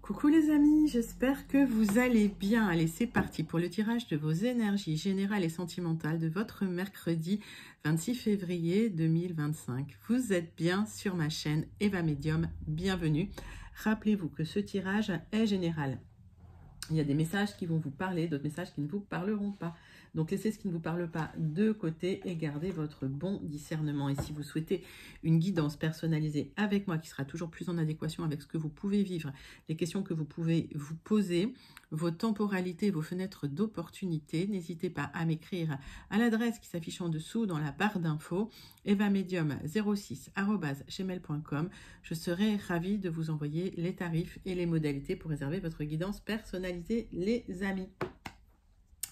Coucou les amis, j'espère que vous allez bien. Allez, c'est parti pour le tirage de vos énergies générales et sentimentales de votre mercredi 26 février 2025. Vous êtes bien sur ma chaîne Eva Medium, bienvenue. Rappelez-vous que ce tirage est général. Il y a des messages qui vont vous parler, d'autres messages qui ne vous parleront pas. Donc, laissez ce qui ne vous parle pas de côté et gardez votre bon discernement. Et si vous souhaitez une guidance personnalisée avec moi qui sera toujours plus en adéquation avec ce que vous pouvez vivre, les questions que vous pouvez vous poser, vos temporalités, vos fenêtres d'opportunité, n'hésitez pas à m'écrire à l'adresse qui s'affiche en dessous dans la barre d'infos, evamedium06@gmail.com. Je serai ravie de vous envoyer les tarifs et les modalités pour réserver votre guidance personnalisée, les amis.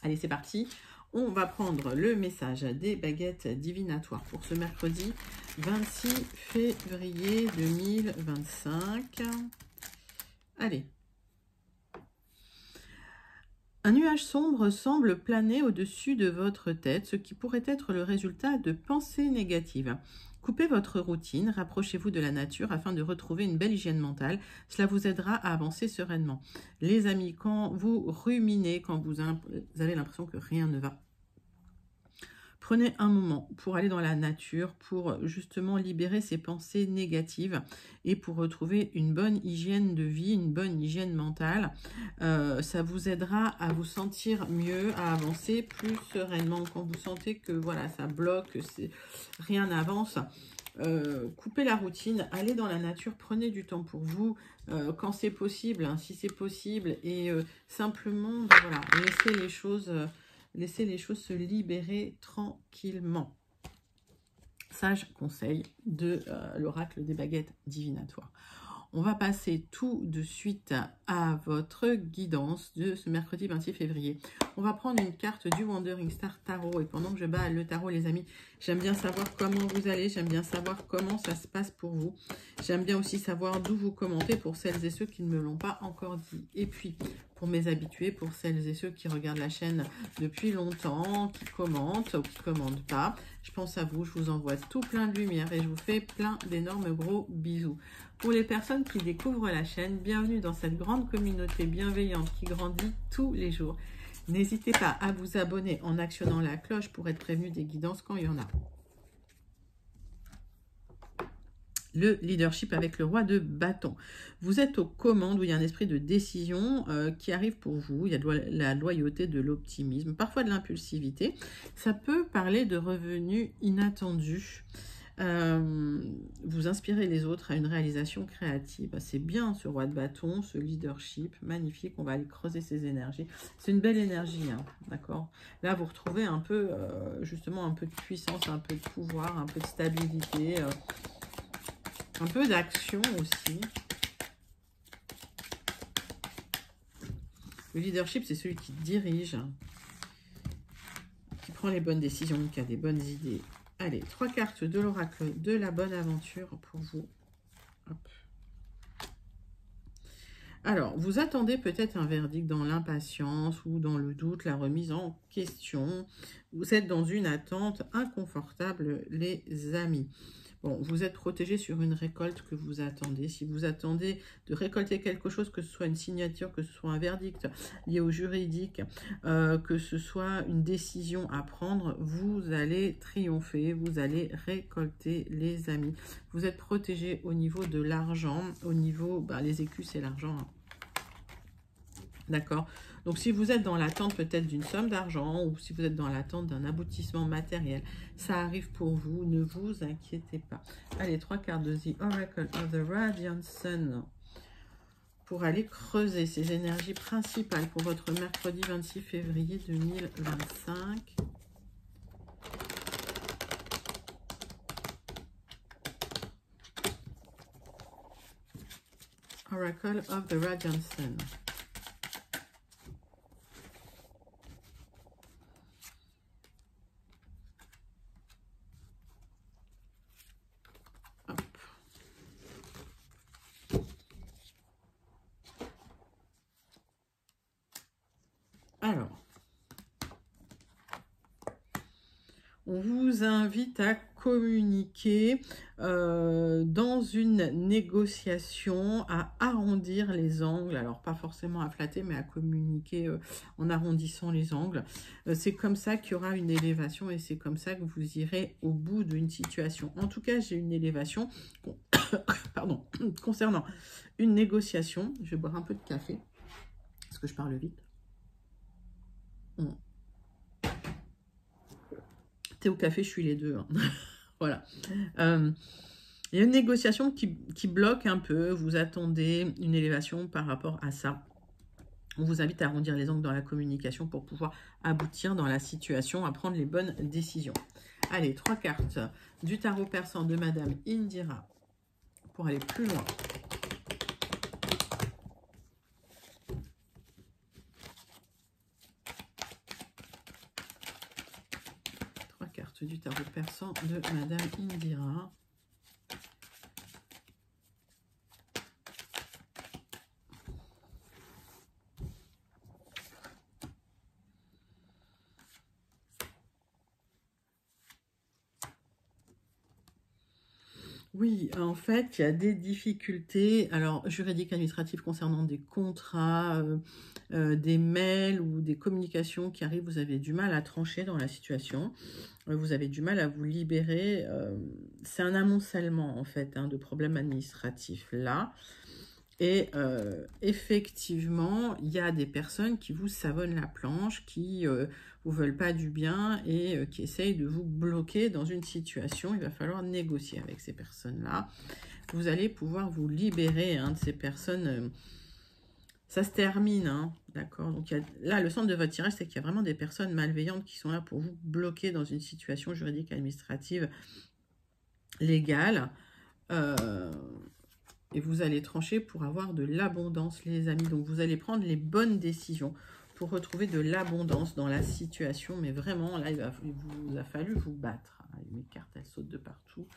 Allez, c'est parti. On va prendre le message des baguettes divinatoires pour ce mercredi 26 février 2025. Allez. Un nuage sombre semble planer au-dessus de votre tête, ce qui pourrait être le résultat de pensées négatives. Coupez votre routine, rapprochez-vous de la nature afin de retrouver une belle hygiène mentale. Cela vous aidera à avancer sereinement. Les amis, quand vous ruminez, quand vous avez l'impression que rien ne va, prenez un moment pour aller dans la nature, pour justement libérer ces pensées négatives et pour retrouver une bonne hygiène de vie, une bonne hygiène mentale. Ça vous aidera à vous sentir mieux, à avancer plus sereinement. Quand vous sentez que voilà, ça bloque, que rien n'avance, coupez la routine, allez dans la nature, prenez du temps pour vous quand c'est possible, hein, si c'est possible, et simplement voilà, laissez les choses se libérer tranquillement. Sage conseil de l'oracle des baguettes divinatoires. On va passer tout de suite à votre guidance de ce mercredi 26 février. On va prendre une carte du Wandering Star Tarot. Et pendant que je bats le tarot, les amis, j'aime bien savoir comment vous allez. J'aime bien savoir comment ça se passe pour vous. J'aime bien aussi savoir d'où vous commentez pour celles et ceux qui ne me l'ont pas encore dit. Et puis, pour mes habitués, pour celles et ceux qui regardent la chaîne depuis longtemps, qui commentent ou qui ne commentent pas, je pense à vous. Je vous envoie tout plein de lumière et je vous fais plein d'énormes gros bisous. Pour les personnes qui découvrent la chaîne, bienvenue dans cette grande communauté bienveillante qui grandit tous les jours. N'hésitez pas à vous abonner en actionnant la cloche pour être prévenu des guidances quand il y en a. Le leadership avec le roi de bâton. Vous êtes aux commandes où il y a un esprit de décision qui arrive pour vous. Il y a de la loyauté, de l'optimisme, parfois de l'impulsivité. Ça peut parler de revenus inattendus. Vous inspirez les autres à une réalisation créative. C'est bien ce roi de bâton, ce leadership, magnifique. On va aller creuser ses énergies. C'est une belle énergie, hein, d'accord. Là, vous retrouvez un peu, justement, un peu de puissance, un peu de pouvoir, un peu de stabilité, un peu d'action aussi. Le leadership, c'est celui qui dirige, qui prend les bonnes décisions, qui a des bonnes idées. Allez, 3 cartes de l'oracle de la bonne aventure pour vous. Hop. Alors, vous attendez peut-être un verdict dans l'impatience ou dans le doute, la remise en question. Vous êtes dans une attente inconfortable, les amis. Bon, vous êtes protégé sur une récolte que vous attendez. Si vous attendez de récolter quelque chose, que ce soit une signature, que ce soit un verdict lié au juridique, que ce soit une décision à prendre, vous allez triompher, vous allez récolter, les amis. Vous êtes protégé au niveau de l'argent, au niveau, les écus, c'est l'argent, hein. D'accord. Donc, si vous êtes dans l'attente peut-être d'une somme d'argent ou si vous êtes dans l'attente d'un aboutissement matériel, ça arrive pour vous, ne vous inquiétez pas. Allez, 3 cartes de The Oracle of the Radiant Sun pour aller creuser ces énergies principales pour votre mercredi 26 février 2025. Oracle of the Radiant Sun. Alors, on vous invite à communiquer dans une négociation, à arrondir les angles, alors pas forcément à flatter, mais à communiquer en arrondissant les angles. C'est comme ça qu'il y aura une élévation et c'est comme ça que vous irez au bout d'une situation. En tout cas, j'ai une élévation pardon, concernant une négociation. Je vais boire un peu de café parce que je parle vite. Thé ou café, je suis les deux. Hein. Voilà. Il y a une négociation qui bloque un peu. Vous attendez une élévation par rapport à ça. On vous invite à arrondir les angles dans la communication pour pouvoir aboutir dans la situation, à prendre les bonnes décisions. Allez, 3 cartes du tarot persan de Madame Indira pour aller plus loin. Carte du tarot persan de Madame Indira. Oui, en fait, il y a des difficultés, alors juridiques, administratives concernant des contrats, des mails ou des communications qui arrivent. Vous avez du mal à trancher dans la situation, vous avez du mal à vous libérer. C'est un amoncellement, en fait, hein, de problèmes administratifs là. Et effectivement, il y a des personnes qui vous savonnent la planche, qui vous veulent pas du bien et qui essayent de vous bloquer dans une situation. Il va falloir négocier avec ces personnes-là. Vous allez pouvoir vous libérer de ces personnes. Ça se termine, hein, d'accord. Donc là, le centre de votre tirage, c'est qu'il y a vraiment des personnes malveillantes qui sont là pour vous bloquer dans une situation juridique, administrative, légale. Et vous allez trancher pour avoir de l'abondance, les amis. Donc, vous allez prendre les bonnes décisions pour retrouver de l'abondance dans la situation. Mais vraiment, là, il vous a fallu vous battre. Mes cartes, elles sautent de partout.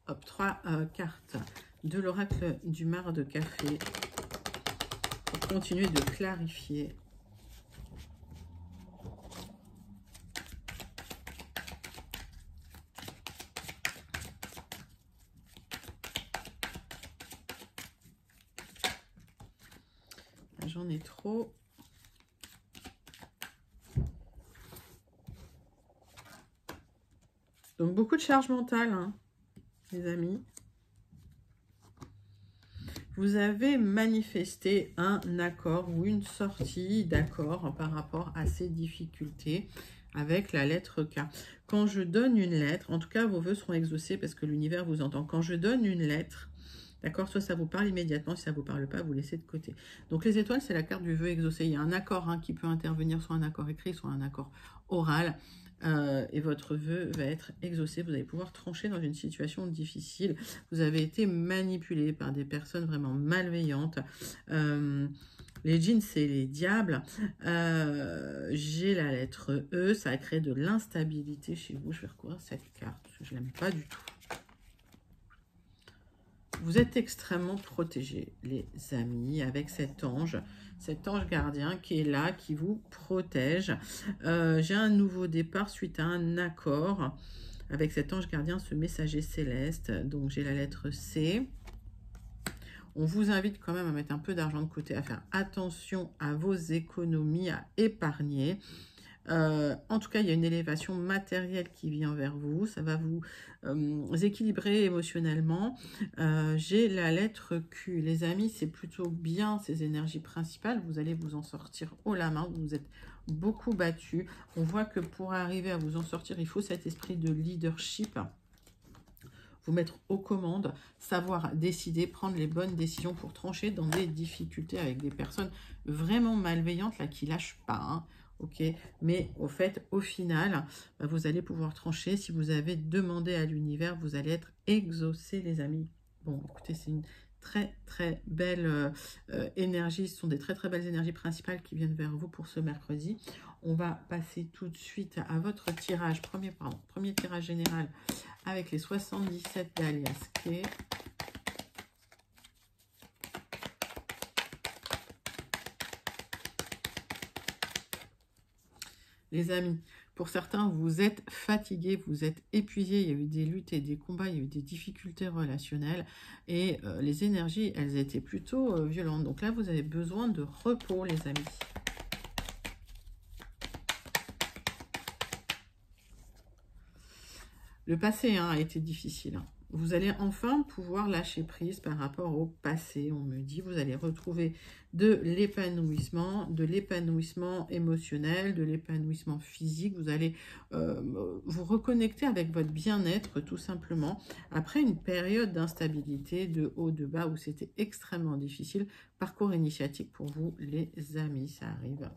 Hop, 3 cartes de l'oracle du mar de café pour continuer de clarifier. J'en ai trop. Donc, beaucoup de charge mentale, hein, les amis. Vous avez manifesté un accord ou une sortie d'accord par rapport à ces difficultés avec la lettre K. Quand je donne une lettre, en tout cas, vos vœux seront exaucés parce que l'univers vous entend. Quand je donne une lettre, d'accord, soit ça vous parle immédiatement, si ça ne vous parle pas, vous laissez de côté. Donc les étoiles, c'est la carte du vœu exaucé. Il y a un accord qui peut intervenir, soit un accord écrit, soit un accord oral. Et votre vœu va être exaucé. Vous allez pouvoir trancher dans une situation difficile. Vous avez été manipulé par des personnes vraiment malveillantes. Les djinns, c'est les diables. J'ai la lettre E. Ça a créé de l'instabilité chez vous. Je vais recouvrir cette carte parce que je ne l'aime pas du tout. Vous êtes extrêmement protégés, les amis, avec cet ange gardien qui est là, qui vous protège. J'ai un nouveau départ suite à un accord avec cet ange gardien, ce messager céleste. Donc, j'ai la lettre C. On vous invite quand même à mettre un peu d'argent de côté, à faire attention à vos économies, à épargner. En tout cas, il y a une élévation matérielle qui vient vers vous. Ça va vous équilibrer émotionnellement. J'ai la lettre Q. Les amis, c'est plutôt bien ces énergies principales. Vous allez vous en sortir haut la main. Vous êtes beaucoup battu. On voit que pour arriver à vous en sortir, il faut cet esprit de leadership. Vous mettre aux commandes, savoir décider, prendre les bonnes décisions pour trancher dans des difficultés avec des personnes vraiment malveillantes là qui lâchent pas. Hein. Ok, mais au fait, au final, vous allez pouvoir trancher. Si vous avez demandé à l'univers, vous allez être exaucé, les amis. Bon, écoutez, c'est une très très belle énergie. Ce sont des très très belles énergies principales qui viennent vers vous pour ce mercredi. On va passer tout de suite à votre tirage, premier tirage général avec les 77 d'Alias Kay. Les amis, pour certains, vous êtes fatigués, vous êtes épuisés, il y a eu des luttes et des combats, il y a eu des difficultés relationnelles et les énergies, elles étaient plutôt violentes. Donc là, vous avez besoin de repos, les amis. Le passé a été difficile. Vous allez enfin pouvoir lâcher prise par rapport au passé, on me dit. Vous allez retrouver de l'épanouissement émotionnel, de l'épanouissement physique. Vous allez vous reconnecter avec votre bien-être, tout simplement, après une période d'instabilité, de haut, de bas, où c'était extrêmement difficile. Parcours initiatique pour vous, les amis, ça arrive.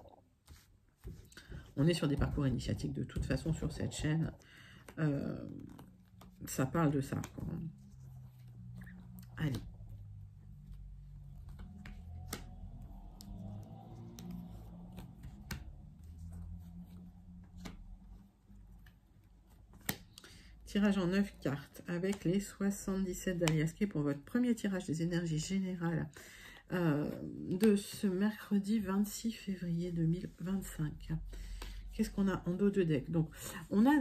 On est sur des parcours initiatiques de toute façon sur cette chaîne. Ça parle de ça. Allez. Tirage en 9 cartes avec les 77 d'Aliasqué pour votre premier tirage des énergies générales de ce mercredi 26 février 2025. Qu'est-ce qu'on a en dos de deck? Donc, on a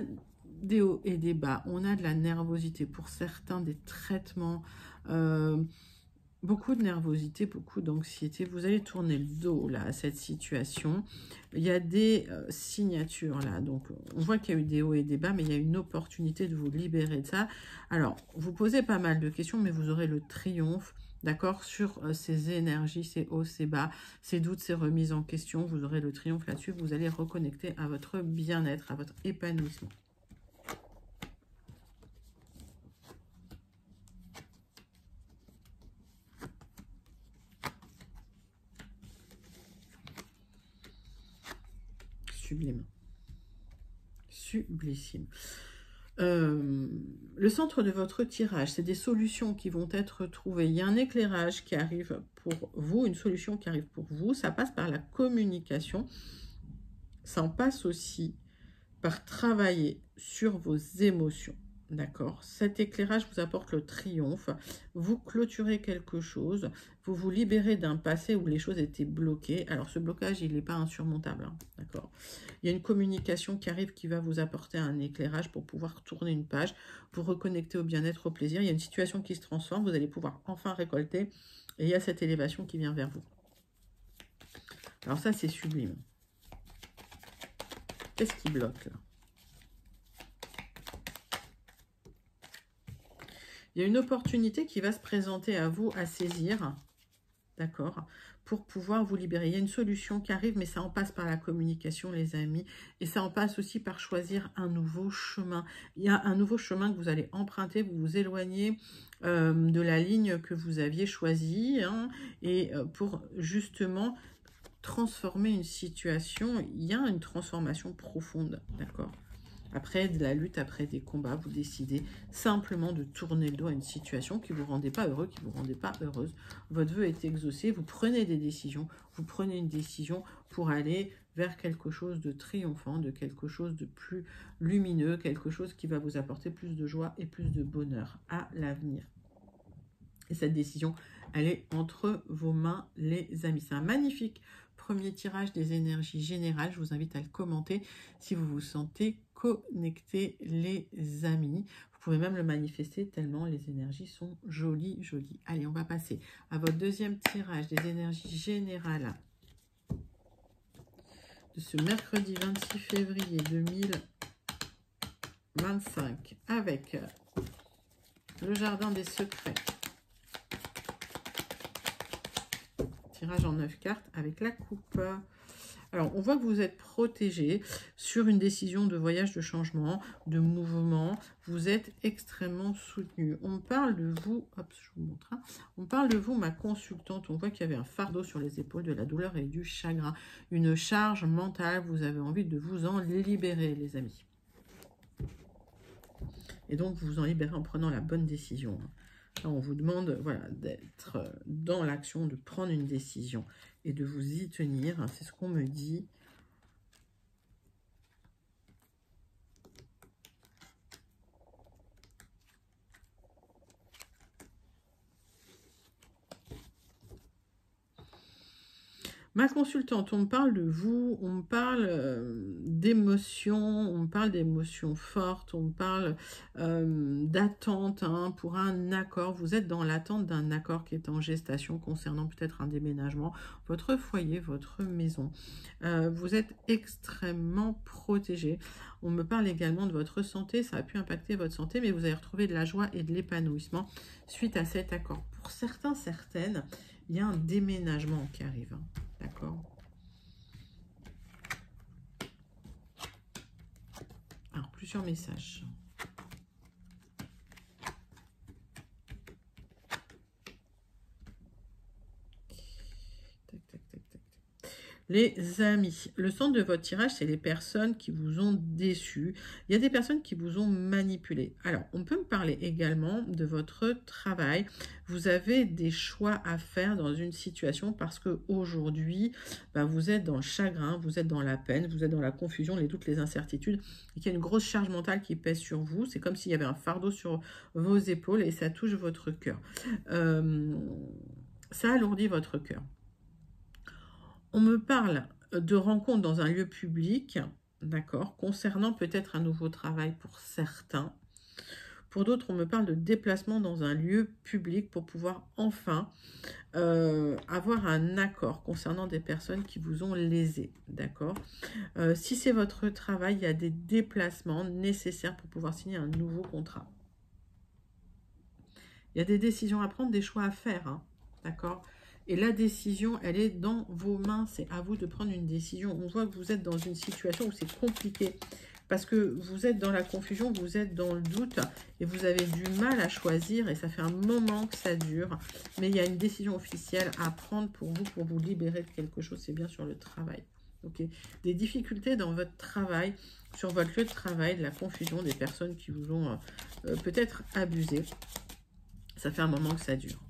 des hauts et des bas, on a de la nervosité pour certains, des traitements, beaucoup de nervosité, beaucoup d'anxiété. Vous allez tourner le dos là à cette situation. Il y a des signatures là, donc on voit qu'il y a eu des hauts et des bas, mais il y a une opportunité de vous libérer de ça. Alors, vous posez pas mal de questions, mais vous aurez le triomphe. D'accord, sur ces énergies, ces hauts, ces bas, ces doutes, ces remises en question, vous aurez le triomphe là-dessus. Vous allez reconnecter à votre bien-être, à votre épanouissement. Sublime. Sublissime. Le centre de votre tirage, c'est des solutions qui vont être trouvées. Il y a un éclairage qui arrive pour vous, une solution qui arrive pour vous. Ça passe par la communication. Ça en passe aussi par travailler sur vos émotions. D'accord? Cet éclairage vous apporte le triomphe. Vous clôturez quelque chose. Vous vous libérez d'un passé où les choses étaient bloquées. Alors, ce blocage, il n'est pas insurmontable. Hein, d'accord? Il y a une communication qui arrive qui va vous apporter un éclairage pour pouvoir tourner une page, vous reconnecter au bien-être, au plaisir. Il y a une situation qui se transforme. Vous allez pouvoir enfin récolter. Et il y a cette élévation qui vient vers vous. Alors ça, c'est sublime. Qu'est-ce qui bloque là? Il y a une opportunité qui va se présenter à vous à saisir, d'accord, pour pouvoir vous libérer. Il y a une solution qui arrive, mais ça en passe par la communication, les amis, et ça en passe aussi par choisir un nouveau chemin. Il y a un nouveau chemin que vous allez emprunter, vous vous éloignez de la ligne que vous aviez choisie, hein, et pour justement transformer une situation, il y a une transformation profonde, d'accord. Après de la lutte, après des combats, vous décidez simplement de tourner le dos à une situation qui ne vous rendait pas heureux, qui ne vous rendait pas heureuse. Votre vœu est exaucé, vous prenez des décisions, vous prenez une décision pour aller vers quelque chose de triomphant, de quelque chose de plus lumineux, quelque chose qui va vous apporter plus de joie et plus de bonheur à l'avenir. Et cette décision, elle est entre vos mains, les amis. C'est un magnifique premier tirage des énergies générales. Je vous invite à le commenter si vous vous sentez connecté, les amis. Vous pouvez même le manifester tellement les énergies sont jolies, jolies. Allez, on va passer à votre deuxième tirage des énergies générales de ce mercredi 26 février 2025 avec le jardin des secrets. Tirage en 9 cartes avec la coupe. Alors, on voit que vous êtes protégé sur une décision de voyage, de changement, de mouvement. Vous êtes extrêmement soutenu. On parle de vous, hop, je vous montre. Hein, on parle de vous, ma consultante. On voit qu'il y avait un fardeau sur les épaules, de la douleur et du chagrin. Une charge mentale. Vous avez envie de vous en libérer, les amis. Et donc, vous vous en libérez en prenant la bonne décision. Là, on vous demande voilà, d'être dans l'action, de prendre une décision et de vous y tenir. C'est ce qu'on me dit. Ma consultante, on me parle de vous, on me parle d'émotions, on me parle d'émotions fortes, on me parle d'attente hein, pour un accord. Vous êtes dans l'attente d'un accord qui est en gestation concernant peut-être un déménagement, votre foyer, votre maison. Vous êtes extrêmement protégé. On me parle également de votre santé, ça a pu impacter votre santé, mais vous allez retrouver de la joie et de l'épanouissement suite à cet accord. Pour certains, certaines, il y a un déménagement qui arrive. Hein. D'accord. Alors, plusieurs messages. Tac, tac, tac, tac. Les amis, le centre de votre tirage, c'est les personnes qui vous ont déçu. Il y a des personnes qui vous ont manipulé. Alors, on peut me parler également de votre travail. Vous avez des choix à faire dans une situation parce qu'aujourd'hui, vous êtes dans le chagrin, vous êtes dans la peine, vous êtes dans la confusion, les doutes, les incertitudes, et qu'il y a une grosse charge mentale qui pèse sur vous. C'est comme s'il y avait un fardeau sur vos épaules et ça touche votre cœur. Ça alourdit votre cœur. On me parle de rencontres dans un lieu public, d'accord, concernant peut-être un nouveau travail pour certains. Pour d'autres, on me parle de déplacement dans un lieu public pour pouvoir enfin avoir un accord concernant des personnes qui vous ont lésé, d'accord. Si c'est votre travail, il y a des déplacements nécessaires pour pouvoir signer un nouveau contrat. Il y a des décisions à prendre, des choix à faire, hein, d'accord. Et la décision, elle est dans vos mains. C'est à vous de prendre une décision. On voit que vous êtes dans une situation où c'est compliqué. Parce que vous êtes dans la confusion, vous êtes dans le doute. Et vous avez du mal à choisir. Et ça fait un moment que ça dure. Mais il y a une décision officielle à prendre pour vous libérer de quelque chose. C'est bien sur le travail. Okay. Des difficultés dans votre travail, sur votre lieu de travail, de la confusion, des personnes qui vous ont peut-être abusé. Ça fait un moment que ça dure.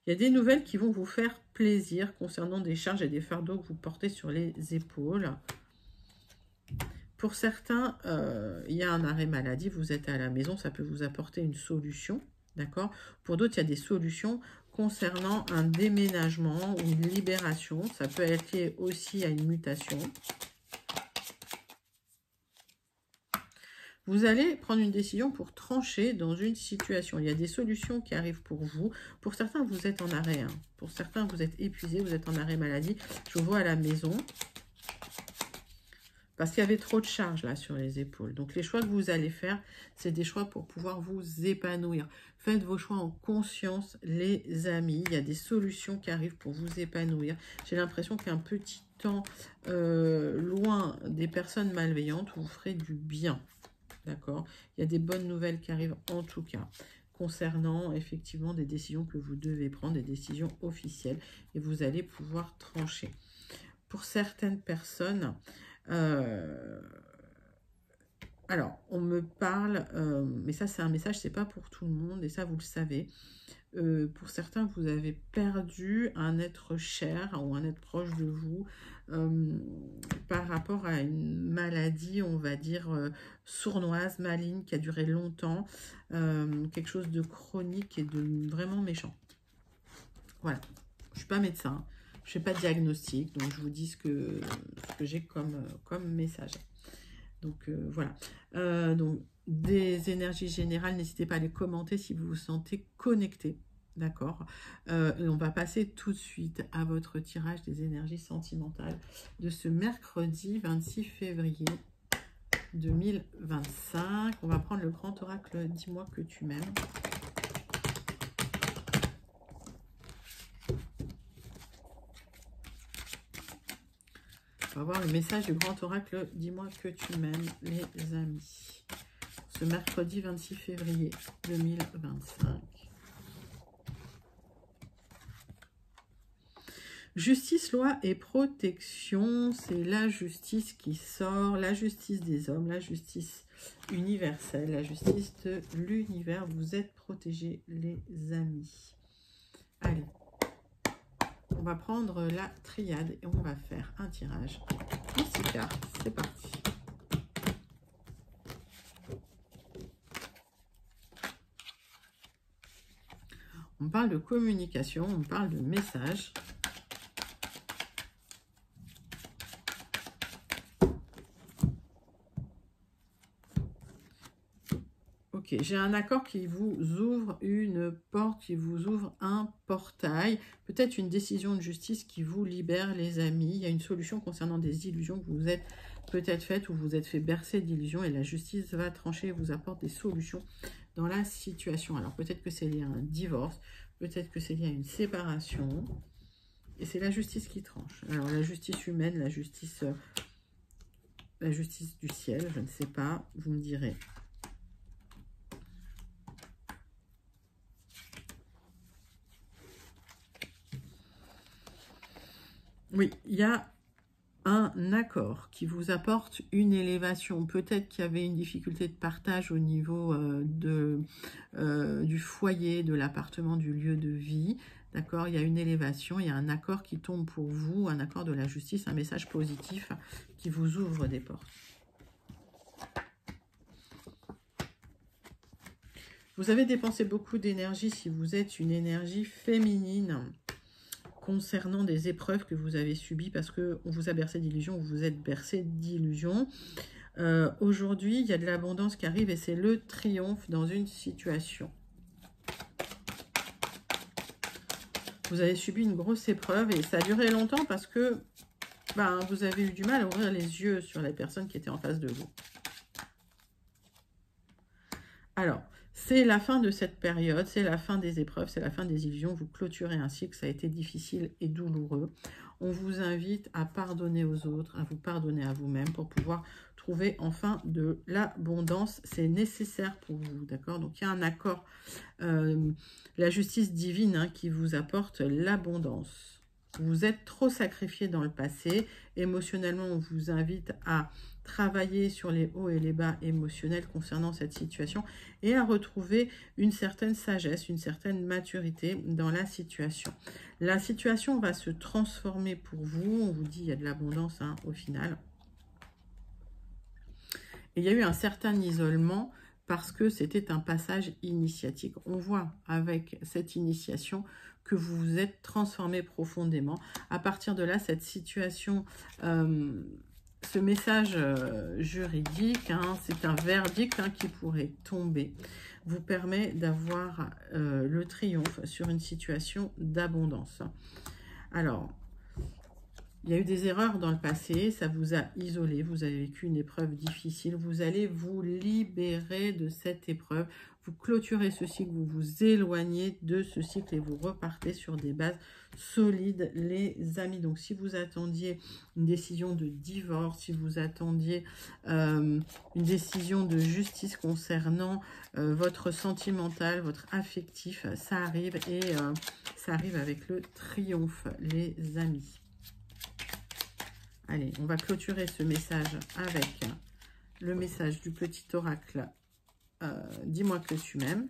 Il y a des nouvelles qui vont vous faire plaisir concernant des charges et des fardeaux que vous portez sur les épaules. Pour certains, il y a un arrêt maladie, vous êtes à la maison, ça peut vous apporter une solution, d'accord. Pour d'autres, il y a des solutions concernant un déménagement ou une libération. Ça peut être lié aussi à une mutation. Vous allez prendre une décision pour trancher dans une situation. Il y a des solutions qui arrivent pour vous. Pour certains, vous êtes en arrêt. Hein. Pour certains, vous êtes épuisé, vous êtes en arrêt maladie. Je vous vois à la maison. Parce qu'il y avait trop de charges là sur les épaules. Donc les choix que vous allez faire, c'est des choix pour pouvoir vous épanouir. Faites vos choix en conscience, les amis. Il y a des solutions qui arrivent pour vous épanouir. J'ai l'impression qu'un petit temps loin des personnes malveillantes vous ferez du bien. D'accord. Il y a des bonnes nouvelles qui arrivent en tout cas, concernant effectivement des décisions que vous devez prendre, des décisions officielles, et vous allez pouvoir trancher. Pour certaines personnes, alors on me parle, mais ça c'est un message, c'est pas pour tout le monde, et ça vous le savez. Pour certains, vous avez perdu un être cher ou un être proche de vous par rapport à une maladie, on va dire, sournoise, maligne, qui a duré longtemps, quelque chose de chronique et de vraiment méchant. Voilà, je ne suis pas médecin, je ne fais pas de diagnostic, donc je vous dis ce que j'ai comme message. Donc voilà, donc des énergies générales, n'hésitez pas à les commenter si vous vous sentez connecté. D'accord. Et on va passer tout de suite à votre tirage des énergies sentimentales de ce mercredi 26 février 2025. On va prendre le grand oracle « Dis-moi que tu m'aimes ». On va voir le message du grand oracle « Dis-moi que tu m'aimes », les amis. Ce mercredi 26 février 2025. Justice, loi et protection, c'est la justice qui sort, la justice des hommes, la justice universelle, la justice de l'univers. Vous êtes protégés, les amis. Allez, on va prendre la triade et on va faire un tirage en 6 cartes. C'est parti. On parle de communication, on parle de message. Ok, j'ai un accord qui vous ouvre une porte, qui vous ouvre un portail. Peut-être une décision de justice qui vous libère, les amis. Il y a une solution concernant des illusions que vous vous êtes peut-être faites ou vous êtes fait bercer d'illusions. Et la justice va trancher et vous apporte des solutions dans la situation. Alors peut-être que c'est lié à un divorce, peut-être que c'est lié à une séparation. Et c'est la justice qui tranche. Alors la justice humaine, la justice du ciel, je ne sais pas, vous me direz. Oui, il y a un accord qui vous apporte une élévation. Peut-être qu'il y avait une difficulté de partage au niveau du foyer, de l'appartement, du lieu de vie. D'accord, il y a une élévation, il y a un accord qui tombe pour vous, un accord de la justice, un message positif qui vous ouvre des portes. Vous avez dépensé beaucoup d'énergie si vous êtes une énergie féminine concernant des épreuves que vous avez subies parce qu'on vous a bercé d'illusions, vous vous êtes bercé d'illusions. Aujourd'hui, il y a de l'abondance qui arrive et c'est le triomphe dans une situation. Vous avez subi une grosse épreuve et ça a duré longtemps parce que vous avez eu du mal à ouvrir les yeux sur les personnes qui étaient en face de vous. Alors, c'est la fin de cette période, c'est la fin des épreuves, c'est la fin des illusions. Vous clôturez un cycle, ça a été difficile et douloureux. On vous invite à pardonner aux autres, à vous pardonner à vous-même pour pouvoir trouver enfin de l'abondance. C'est nécessaire pour vous, d'accord? Donc, il y a un accord, la justice divine qui vous apporte l'abondance. Vous êtes trop sacrifié dans le passé. Émotionnellement, on vous invite à travailler sur les hauts et les bas émotionnels concernant cette situation et à retrouver une certaine sagesse, une certaine maturité dans la situation. La situation va se transformer pour vous. On vous dit il y a de l'abondance au final. Et il y a eu un certain isolement parce que c'était un passage initiatique. On voit avec cette initiation que vous vous êtes transformé profondément. À partir de là, cette situation... ce message juridique, c'est un verdict qui pourrait tomber, vous permet d'avoir le triomphe sur une situation d'abondance. Alors, il y a eu des erreurs dans le passé, ça vous a isolé, vous avez vécu une épreuve difficile, vous allez vous libérer de cette épreuve, vous clôturez ce cycle, vous vous éloignez de ce cycle et vous repartez sur des bases solides, les amis. Donc, si vous attendiez une décision de divorce, si vous attendiez une décision de justice concernant votre sentimental, votre affectif, ça arrive et ça arrive avec le triomphe, les amis. Allez, on va clôturer ce message avec le message du petit oracle. Dis-moi que tu m'aimes.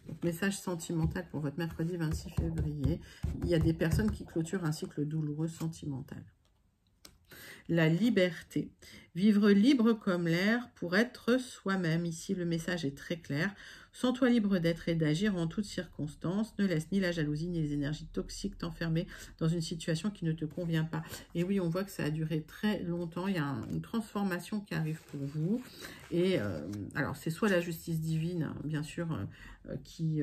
Donc, message sentimental pour votre mercredi 26 février. Il y a des personnes qui clôturent un cycle douloureux sentimental. La liberté. Vivre libre comme l'air pour être soi-même. Ici, le message est très clair. Sens-toi libre d'être et d'agir en toutes circonstances. Ne laisse ni la jalousie ni les énergies toxiques t'enfermer dans une situation qui ne te convient pas. Et oui, on voit que ça a duré très longtemps. Il y a une transformation qui arrive pour vous. Et alors, c'est soit la justice divine, bien sûr, qui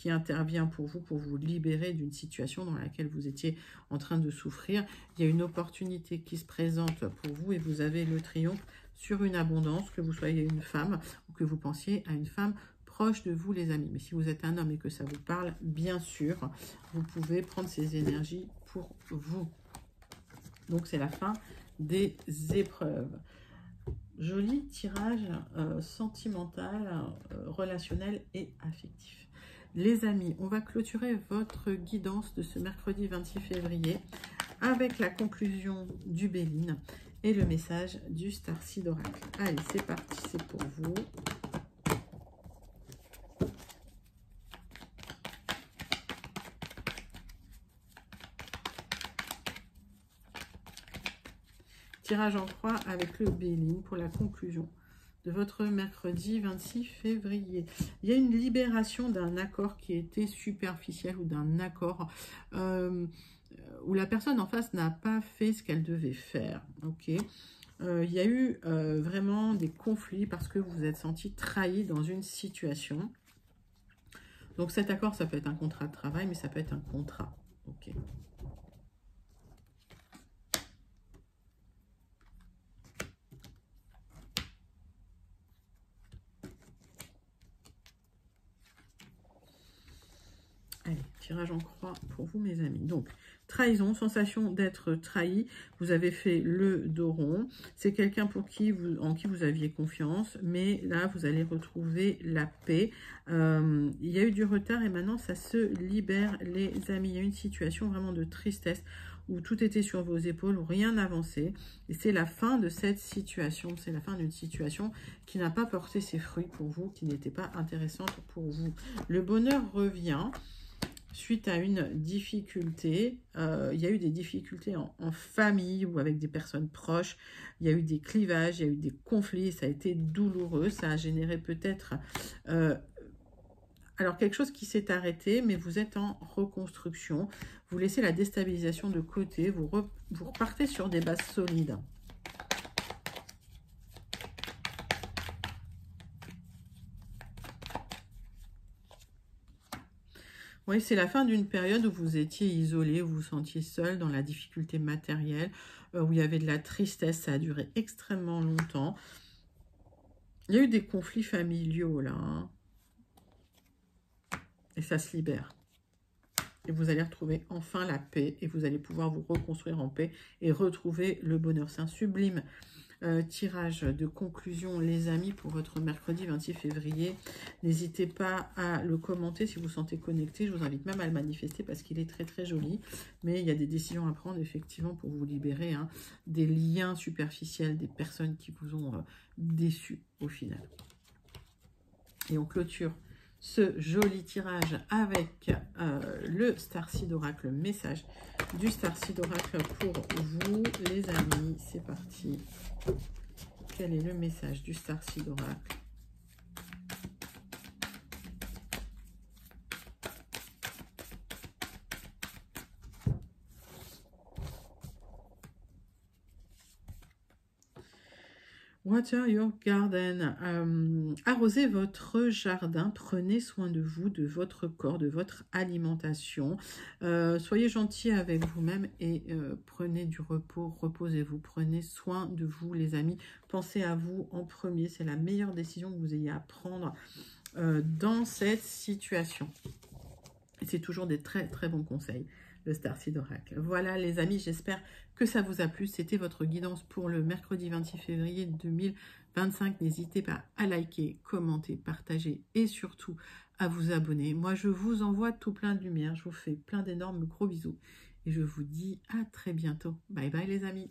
intervient pour vous libérer d'une situation dans laquelle vous étiez en train de souffrir. Il y a une opportunité qui se présente pour vous et vous avez le triomphe sur une abondance, que vous soyez une femme ou que vous pensiez à une femme proche de vous, les amis. Mais si vous êtes un homme et que ça vous parle, bien sûr, vous pouvez prendre ces énergies pour vous. Donc, c'est la fin des épreuves. Joli tirage sentimental, relationnel et affectif. Les amis, on va clôturer votre guidance de ce mercredi 26 février avec la conclusion du Béline et le message du Starseed Oracle. Allez, c'est parti, c'est pour vous. Tirage en croix avec le Béline pour la conclusion de votre mercredi 26 février. Il y a une libération d'un accord qui était superficiel ou d'un accord où la personne en face n'a pas fait ce qu'elle devait faire. Ok. Il y a eu vraiment des conflits parce que vous vous êtes senti trahi dans une situation. Donc cet accord, ça peut être un contrat de travail, mais ça peut être un contrat. Ok. Allez, tirage en croix pour vous, mes amis. Donc, trahison, sensation d'être trahi. Vous avez fait le dos rond. C'est quelqu'un en qui vous aviez confiance. Mais là, vous allez retrouver la paix. Il y a eu du retard et maintenant, ça se libère, les amis. Il y a une situation vraiment de tristesse où tout était sur vos épaules, où rien n'avançait. Et c'est la fin de cette situation. C'est la fin d'une situation qui n'a pas porté ses fruits pour vous, qui n'était pas intéressante pour vous. Le bonheur revient. Suite à une difficulté, il y a eu des difficultés en famille ou avec des personnes proches, il y a eu des clivages, il y a eu des conflits, ça a été douloureux, ça a généré peut-être alors quelque chose qui s'est arrêté, mais vous êtes en reconstruction, vous laissez la déstabilisation de côté, vous repartez sur des bases solides. Oui, c'est la fin d'une période où vous étiez isolé, où vous vous sentiez seul dans la difficulté matérielle, où il y avait de la tristesse, ça a duré extrêmement longtemps. Il y a eu des conflits familiaux là, hein. Et ça se libère. Et vous allez retrouver enfin la paix et vous allez pouvoir vous reconstruire en paix et retrouver le bonheur. C'est un sublime tirage de conclusion, les amis, pour votre mercredi 26 février. N'hésitez pas à le commenter si vous sentez connecté. Je vous invite même à le manifester parce qu'il est très très joli. Mais il y a des décisions à prendre effectivement pour vous libérer hein, des liens superficiels, des personnes qui vous ont déçu au final. Et on clôture ce joli tirage avec le Starseed Oracle, le message du Starseed Oracle pour vous, les amis. C'est parti. Quel est le message du Starseed Oracle? Water your garden. Arrosez votre jardin. Prenez soin de vous, de votre corps, de votre alimentation. Soyez gentil avec vous-même et prenez du repos. Reposez-vous. Prenez soin de vous, les amis. Pensez à vous en premier. C'est la meilleure décision que vous ayez à prendre dans cette situation. Et c'est toujours des très très bons conseils. Le Starseed Oracle. Voilà les amis, j'espère que ça vous a plu. C'était votre guidance pour le mercredi 26 février 2025. N'hésitez pas à liker, commenter, partager et surtout à vous abonner. Moi, je vous envoie tout plein de lumière. Je vous fais plein d'énormes gros bisous. Et je vous dis à très bientôt. Bye bye les amis.